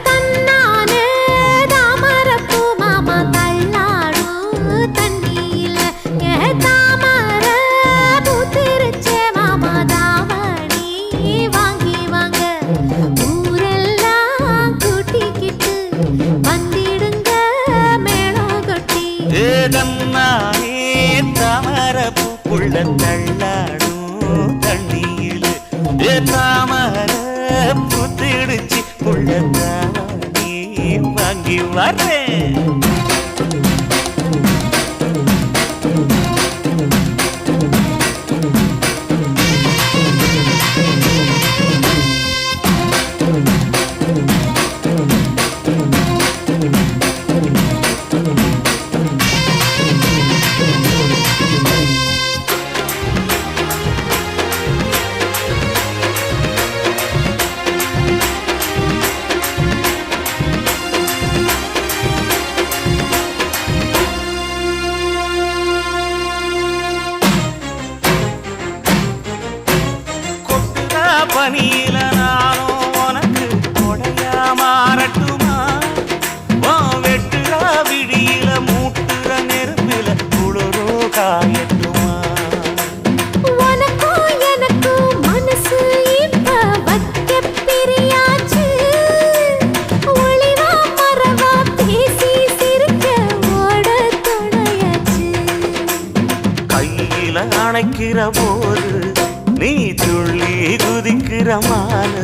தன்னானே தாமரப்பூ மாமா தள்ளாடும் தண்ணியில தாமர பூத்திருச்சே மாமா தாவணி வாங்கி வாங்க ஊரெல்லாம் கூட்டிக்கிட்டு வந்திடுங்க மேளம் கொட்டி தன்னானே தாமரப்பூ புள்ள தள்ளாடும் தண்ணியில தாமர புத்திடுச்சு புள்ளதானே வாங்கி வரேன் பனியில நானும் உனக்கு கொடையா மாறட்டுமா வெட்டுறா விழியில மூட்டுற நெருப்பில குளிரோ காயட்டுமா உனக்கும் எனக்கும் மனசு இப்ப வைக்க பிரியாச்சு ஒளிவா மறவா பேசி சிரிக்க ஓட துணையாச்சு கையில அணைக்கிற போது நீ துள்ளி குதிக்கிற மானு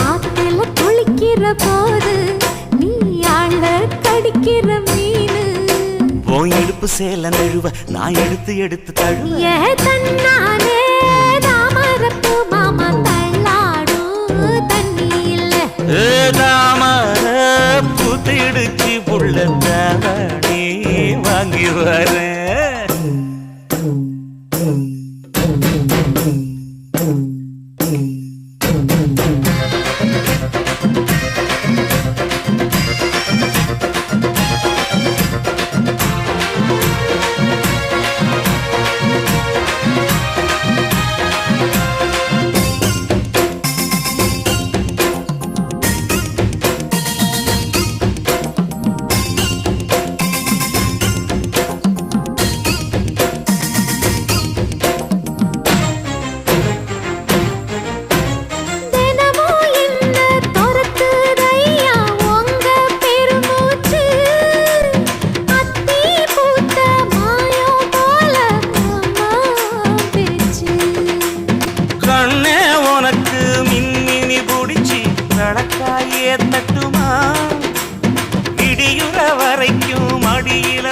ஆத்துல குளிக்கிற போது நீ ஆள கடிக்கிற மீனு போய் எடுப்பு சேல நழுவ நான் எடுத்து எடுத்து தழுவ தன்னானே தாமரப்பூ மாமா தள்ளாடும் தண்ணியில தாமர புத்திடுச்சு புள்ள தாவணி வாங்கி வரேன் நடக்காயே தட்டுமா இடியுற வரைக்கும் அடியில்